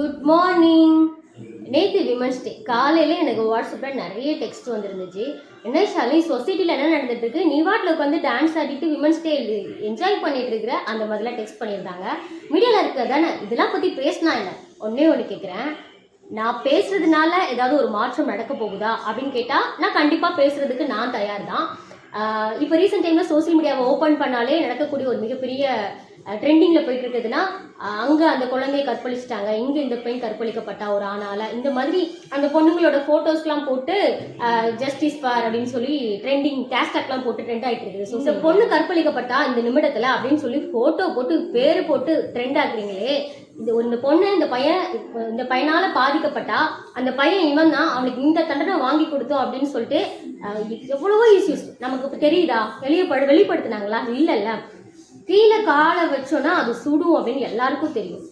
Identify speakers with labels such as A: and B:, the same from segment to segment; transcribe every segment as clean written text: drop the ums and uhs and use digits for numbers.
A: Good morning. நேற்று women's day காலையில் எனக்கு வாட்ஸ்அப்பில் நிறைய டெக்ஸ்ட் வந்துருந்துச்சு. என்ன ஷாலி, சொசைட்டியில் என்ன நடந்துட்டு இருக்கு, நீ வாட்டில் உட்காந்து டான்ஸ் ஆடிட்டு விமன்ஸ் டே என்ஜாய் பண்ணிட்டு இருக்கிற, அந்த மாதிரிலாம் டெக்ஸ்ட் பண்ணியிருந்தாங்க. மீடியாவில் இருக்க தானே இதெல்லாம் பற்றி பேசினா என்ன? ஒன்று கேட்குறேன், நான் பேசுறதுனால ஏதாவது ஒரு மாற்றம் நடக்க போகுதா அப்படின்னு கேட்டால் நான் கண்டிப்பாக பேசுறதுக்கு நான் தயார் தான். இப்போ ரீசெண்ட் டைமில் சோசியல் மீடியாவை ஓப்பன் பண்ணாலே நடக்கக்கூடிய ஒரு மிகப்பெரிய ட்ரெண்டிங்கில் போயிட்டு இருக்குதுன்னா, அங்கே அந்த குழந்தையை கற்பழிச்சிட்டாங்க, இங்கே இந்த பெண் கற்பழிக்கப்பட்டா ஒரு ஆணால, இந்த மாதிரி அந்த பொண்ணுங்களோட ஃபோட்டோஸ்லாம் போட்டு ஜஸ்டிஸ் ஃபார் அப்படின்னு சொல்லி ட்ரெண்டிங் ஹேஷ்டாக்லாம் போட்டு ட்ரெண்ட் ஆகிட்டு இருக்குது. ஸோ இந்த பொண்ணு கற்பழிக்கப்பட்டா இந்த நிமிடத்தில் அப்படின்னு சொல்லி ஃபோட்டோ போட்டு பேர் போட்டு ட்ரெண்ட் ஆக்குறீங்களே. இந்த பொண்ணு இந்த பையனால பாதிக்கப்பட்டா அந்த பையன் இவன் தான், அவனுக்கு இந்த தண்டனை வாங்கி கொடுத்தோம் அப்படின்னு சொல்லிட்டு எவ்வளவோ இஷ்யூஸ் நமக்கு தெரியுதா? வெளிப்படுத்தினாங்களா? இல்லைல்ல. கீழே காலை வச்சோன்னா அது சுடும் அப்படின்னு எல்லாருக்கும் தெரியும்.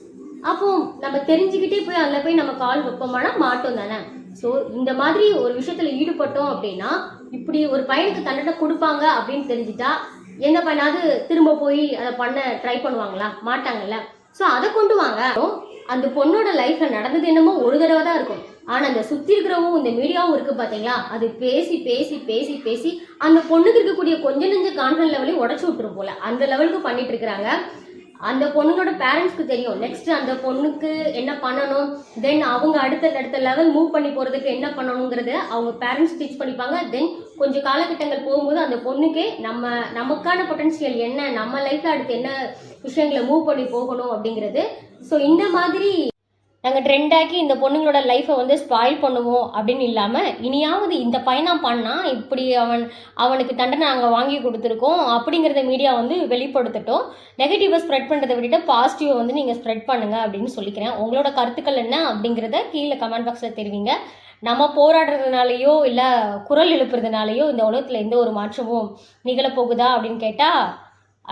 A: அப்போ நம்ம தெரிஞ்சுக்கிட்டே போய் அதில் போய் நம்ம கால் வைப்போமானா மாட்டோம் தானே. ஸோ இந்த மாதிரி ஒரு விஷயத்துல ஈடுபட்டோம் அப்படின்னா, இப்படி ஒரு பையனுக்கு தண்டனை கொடுப்பாங்க அப்படின்னு தெரிஞ்சுட்டா எந்த பையனாவது திரும்ப போய் அதை பண்ண ட்ரை பண்ணுவாங்களா? மாட்டாங்கல்ல. ஸோ அதை கொண்டு வாங்க. அந்த பொண்ணோட லைஃப்ல நடந்தது என்னமோ ஒரு தடவை தான் இருக்கும். ஆனால் அந்த சுற்றி இருக்கிறவங்க இந்த மீடியாவும் இருக்குது பார்த்தீங்களா, அது பேசி பேசி பேசி பேசி அந்த பொண்ணுக்கு இருக்கக்கூடிய கொஞ்சம் நெஞ்ச கான்ஃபிடன்ஸ் லெவலையும் உடச்சி விட்டுரும் போல. அந்த லெவலுக்கு பண்ணிட்டு இருக்கிறாங்க. அந்த பொண்ணுங்களோட பேரண்ட்ஸ்க்கு தெரியும் நெக்ஸ்ட் அந்த பொண்ணுக்கு என்ன பண்ணணும், தென் அவங்க அடுத்த லெவல் மூவ் பண்ணி போகிறதுக்கு என்ன பண்ணணுங்கிறது அவங்க பேரண்ட்ஸ் டீச் பண்ணிப்பாங்க. தென் கொஞ்சம் காலகட்டங்கள் போகும்போது அந்த பொண்ணுக்கே நமக்கான பொட்டன்ஷியல் என்ன, நம்ம லைஃப்பில் அடுத்து என்ன விஷயங்களை மூவ் பண்ணி போகணும் அப்படிங்கிறது. ஸோ இந்த மாதிரி நாங்கள் ட்ரெண்டாக்கி இந்த பொண்ணுங்களோட லைஃப்பை வந்து ஸ்பாயில் பண்ணுவோம் அப்படின்னு இல்லாமல், இனியாவது இந்த பையனா பண்ணால் இப்படி அவனுக்கு தண்டனை நாங்கள் வாங்கி கொடுத்துருக்கோம் அப்படிங்கிறத மீடியா வந்து வெளிப்படுத்தட்டும். நெகட்டிவை ஸ்ப்ரெட் பண்ணுறதை விட்டுட்டு பாசிட்டிவை வந்து நீங்கள் ஸ்ப்ரெட் பண்ணுங்கள் அப்படின்னு சொல்லிக்கிறேன். உங்களோட கருத்துக்கள் என்ன அப்படிங்கிறத கீழே கமெண்ட் பாக்ஸில் தெரிவிங்க. நம்ம போராடுறதுனாலையோ இல்லை குரல் எழுப்புறதுனாலையோ இந்த உலகத்தில் எந்த ஒரு மாற்றமும் நிகழப்போகுதா அப்படின்னு கேட்டால்,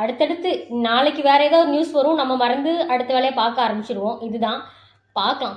A: அடுத்தடுத்து நாளைக்கு வேறு ஏதோ ஒரு நியூஸ் வரும், நம்ம மறந்து அடுத்த வேலையை பார்க்க ஆரம்பிச்சிடுவோம். இதுதான் பார்க்கலாம்.